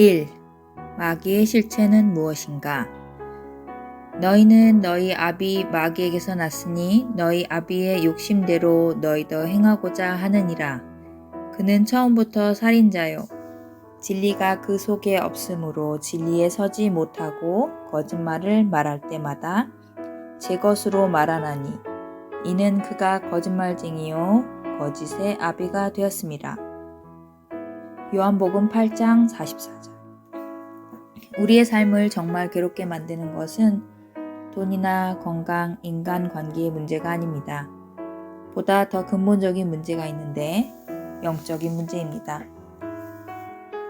1. 마귀의 실체는 무엇인가? 너희는 너희 아비 마귀에게서 났으니 너희 아비의 욕심대로 너희도 행하고자 하느니라. 그는 처음부터 살인자요. 진리가 그 속에 없으므로 진리에 서지 못하고 거짓말을 말할 때마다 제 것으로 말하나니 이는 그가 거짓말쟁이요 거짓의 아비가 되었습니다. 요한복음 8장 44절. 우리의 삶을 정말 괴롭게 만드는 것은 돈이나 건강, 인간관계의 문제가 아닙니다. 보다 더 근본적인 문제가 있는데 영적인 문제입니다.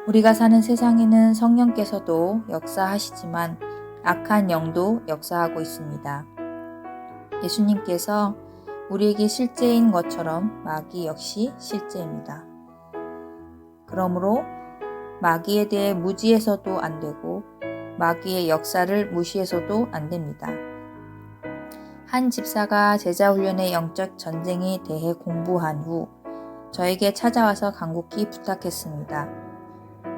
우리가 사는 세상에는 성령께서도 역사하시지만 악한 영도 역사하고 있습니다. 예수님께서 우리에게 실제인 것처럼 마귀 역시 실제입니다. 그러므로 마귀에 대해 무지해서도 안 되고 마귀의 역사를 무시해서도 안 됩니다. 한 집사가 제자 훈련의 영적 전쟁에 대해 공부한 후 저에게 찾아와서 간곡히 부탁했습니다.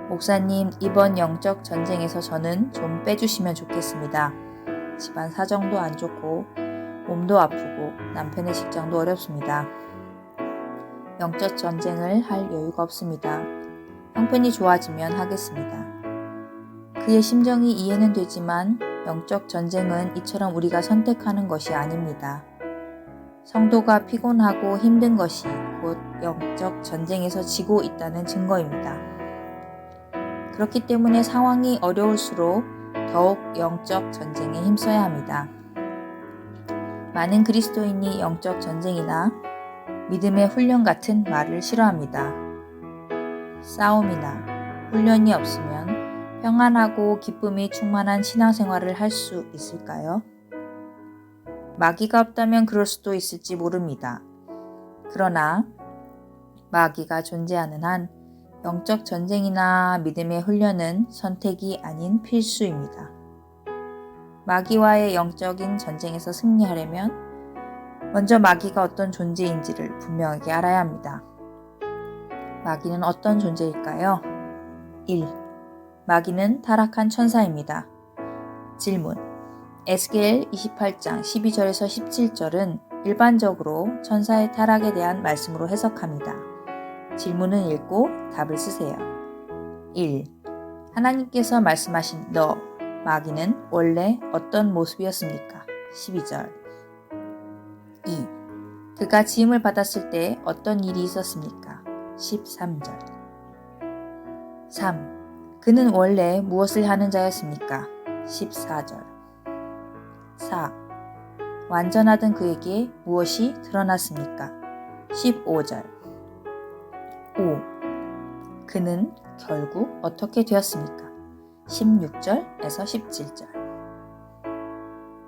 목사님, 이번 영적 전쟁에서 저는 좀 빼주시면 좋겠습니다. 집안 사정도 안 좋고 몸도 아프고 남편의 직장도 어렵습니다. 영적 전쟁을 할 여유가 없습니다. 형편이 좋아지면 하겠습니다. 그의 심정이 이해는 되지만 영적 전쟁은 이처럼 우리가 선택하는 것이 아닙니다. 성도가 피곤하고 힘든 것이 곧 영적 전쟁에서 지고 있다는 증거입니다. 그렇기 때문에 상황이 어려울수록 더욱 영적 전쟁에 힘써야 합니다. 많은 그리스도인이 영적 전쟁이나 믿음의 훈련 같은 말을 싫어합니다. 싸움이나 훈련이 없으면 평안하고 기쁨이 충만한 신앙생활을 할 수 있을까요? 마귀가 없다면 그럴 수도 있을지 모릅니다. 그러나 마귀가 존재하는 한 영적 전쟁이나 믿음의 훈련은 선택이 아닌 필수입니다. 마귀와의 영적인 전쟁에서 승리하려면 먼저 마귀가 어떤 존재인지를 분명하게 알아야 합니다. 마귀는 어떤 존재일까요? 1. 마귀는 타락한 천사입니다. 질문. 에스겔 28장 12절에서 17절은 일반적으로 천사의 타락에 대한 말씀으로 해석합니다. 질문은 읽고 답을 쓰세요. 1. 하나님께서 말씀하신 너, 마귀는 원래 어떤 모습이었습니까? 12절. 2. 그가 지음을 받았을 때 어떤 일이 있었습니까? 13절. 3. 그는 원래 무엇을 하는 자였습니까? 14절. 4. 완전하던 그에게 무엇이 드러났습니까? 15절. 5. 그는 결국 어떻게 되었습니까? 16절에서 17절.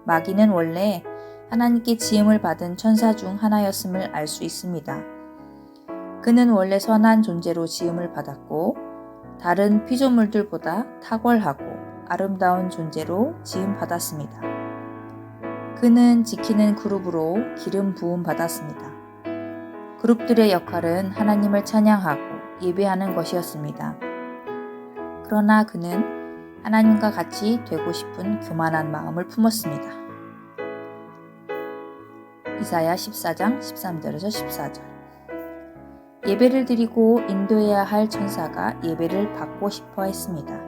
마귀는 원래 하나님께 지음을 받은 천사 중 하나였음을 알 수 있습니다. 그는 원래 선한 존재로 지음을 받았고 다른 피조물들보다 탁월하고 아름다운 존재로 지음 받았습니다. 그는 지키는 그룹으로 기름 부음 받았습니다. 그룹들의 역할은 하나님을 찬양하고 예배하는 것이었습니다. 그러나 그는 하나님과 같이 되고 싶은 교만한 마음을 품었습니다. 이사야 14장 13절에서 14절. 예배를 드리고 인도해야 할 천사가 예배를 받고 싶어 했습니다.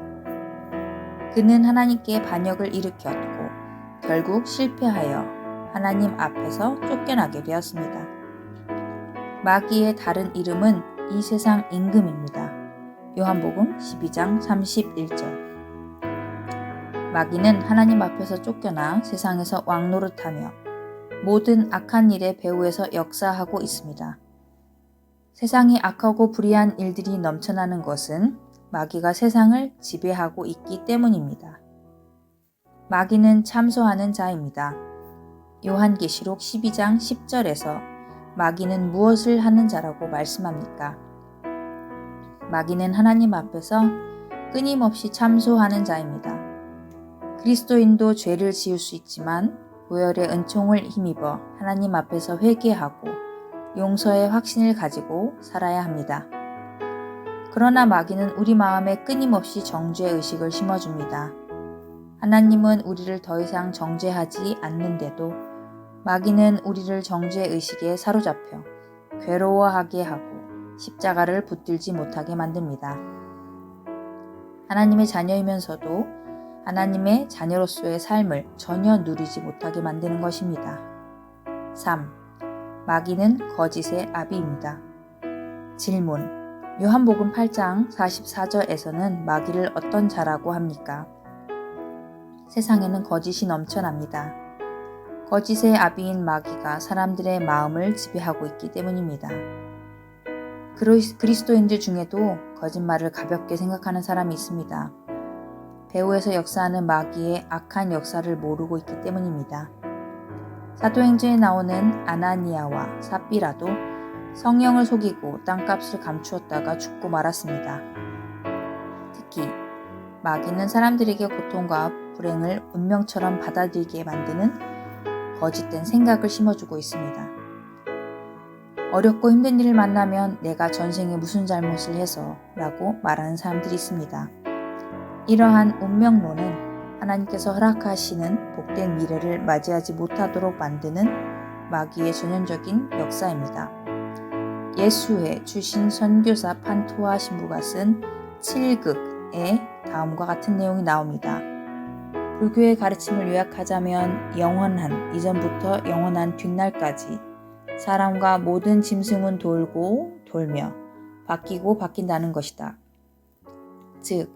그는 하나님께 반역을 일으켰고 결국 실패하여 하나님 앞에서 쫓겨나게 되었습니다. 마귀의 다른 이름은 이 세상 임금입니다. 요한복음 12장 31절. 마귀는 하나님 앞에서 쫓겨나 세상에서 왕노릇하며 모든 악한 일의 배후에서 역사하고 있습니다. 세상이 악하고 불의한 일들이 넘쳐나는 것은 마귀가 세상을 지배하고 있기 때문입니다. 마귀는 참소하는 자입니다. 요한계시록 12장 10절에서 마귀는 무엇을 하는 자라고 말씀합니까? 마귀는 하나님 앞에서 끊임없이 참소하는 자입니다. 그리스도인도 죄를 지을 수 있지만 보혈의 은총을 힘입어 하나님 앞에서 회개하고 용서의 확신을 가지고 살아야 합니다. 그러나 마귀는 우리 마음에 끊임없이 정죄 의식을 심어줍니다. 하나님은 우리를 더 이상 정죄하지 않는데도 마귀는 우리를 정죄 의식에 사로잡혀 괴로워하게 하고 십자가를 붙들지 못하게 만듭니다. 하나님의 자녀이면서도 하나님의 자녀로서의 삶을 전혀 누리지 못하게 만드는 것입니다. 3. 마귀는 거짓의 아비입니다. 질문. 요한복음 8장 44절에서는 마귀를 어떤 자라고 합니까? 세상에는 거짓이 넘쳐납니다. 거짓의 아비인 마귀가 사람들의 마음을 지배하고 있기 때문입니다. 그리스도인들 중에도 거짓말을 가볍게 생각하는 사람이 있습니다. 배후에서 역사하는 마귀의 악한 역사를 모르고 있기 때문입니다. 사도행전에 나오는 아나니아와 삽비라도 성령을 속이고 땅값을 감추었다가 죽고 말았습니다. 특히 마귀는 사람들에게 고통과 불행을 운명처럼 받아들이게 만드는 거짓된 생각을 심어주고 있습니다. 어렵고 힘든 일을 만나면 내가 전생에 무슨 잘못을 해서 라고 말하는 사람들이 있습니다. 이러한 운명론은 하나님께서 허락하시는 복된 미래를 맞이하지 못하도록 만드는 마귀의 전형적인 역사입니다. 예수회 출신 선교사 판토아 신부가 쓴 7극에 다음과 같은 내용이 나옵니다. 불교의 가르침을 요약하자면 영원한 이전부터 영원한 뒷날까지 사람과 모든 짐승은 돌고 돌며 바뀌고 바뀐다는 것이다. 즉,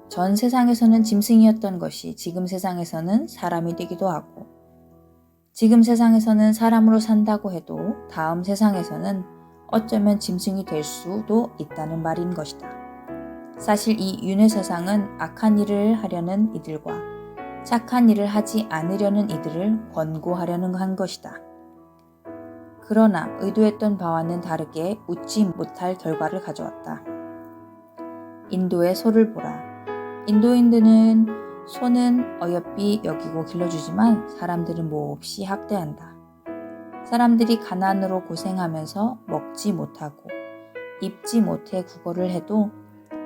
전 세상에서는 짐승이었던 것이 지금 세상에서는 사람이 되기도 하고, 지금 세상에서는 사람으로 산다고 해도 다음 세상에서는 어쩌면 짐승이 될 수도 있다는 말인 것이다. 사실 이 윤회 세상은 악한 일을 하려는 이들과 착한 일을 하지 않으려는 이들을 권고하려는 한 것이다. 그러나 의도했던 바와는 다르게 웃지 못할 결과를 가져왔다. 인도의 소를 보라. 인도인들은 소는 어여삐 여기고 길러주지만 사람들은 몹시 학대한다. 사람들이 가난으로 고생하면서 먹지 못하고 입지 못해 구걸을 해도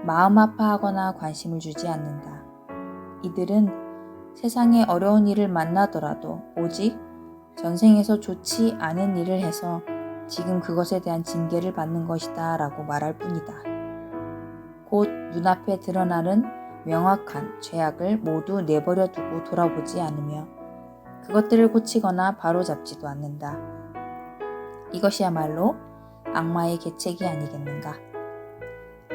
마음 아파하거나 관심을 주지 않는다. 이들은 세상에 어려운 일을 만나더라도 오직 전생에서 좋지 않은 일을 해서 지금 그것에 대한 징계를 받는 것이다 라고 말할 뿐이다. 곧 눈앞에 드러나는 명확한 죄악을 모두 내버려 두고 돌아보지 않으며 그것들을 고치거나 바로잡지도 않는다. 이것이야말로 악마의 계책이 아니겠는가.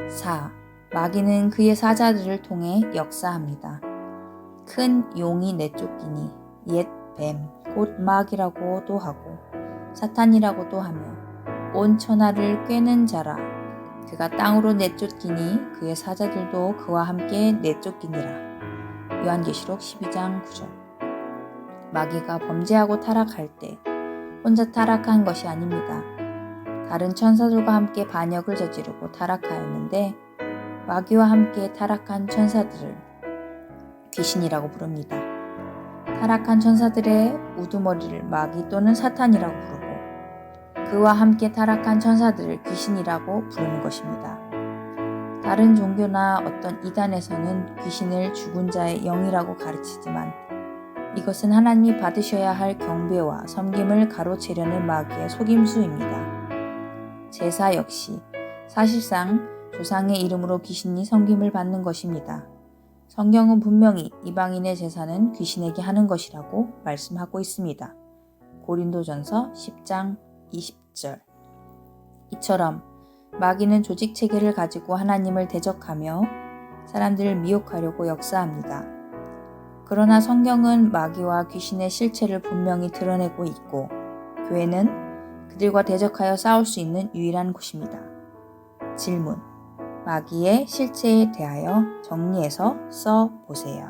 4. 마귀는 그의 사자들을 통해 역사합니다. 큰 용이 내쫓기니 옛 뱀, 곧 마귀라고도 하고 사탄이라고도 하며 온 천하를 꿰는 자라. 그가 땅으로 내쫓기니 그의 사자들도 그와 함께 내쫓기니라. 요한계시록 12장 9절. 마귀가 범죄하고 타락할 때 혼자 타락한 것이 아닙니다. 다른 천사들과 함께 반역을 저지르고 타락하였는데 마귀와 함께 타락한 천사들을 귀신이라고 부릅니다. 타락한 천사들의 우두머리를 마귀 또는 사탄이라고 부르고 그와 함께 타락한 천사들을 귀신이라고 부르는 것입니다. 다른 종교나 어떤 이단에서는 귀신을 죽은 자의 영이라고 가르치지만 이것은 하나님이 받으셔야 할 경배와 섬김을 가로채려는 마귀의 속임수입니다. 제사 역시 사실상 조상의 이름으로 귀신이 섬김을 받는 것입니다. 성경은 분명히 이방인의 제사는 귀신에게 하는 것이라고 말씀하고 있습니다. 고린도전서 10장 20절. 이처럼 마귀는 조직 체계를 가지고 하나님을 대적하며 사람들을 미혹하려고 역사합니다. 그러나 성경은 마귀와 귀신의 실체를 분명히 드러내고 있고 교회는 그들과 대적하여 싸울 수 있는 유일한 곳입니다. 질문. 마귀의 실체에 대하여 정리해서 써 보세요.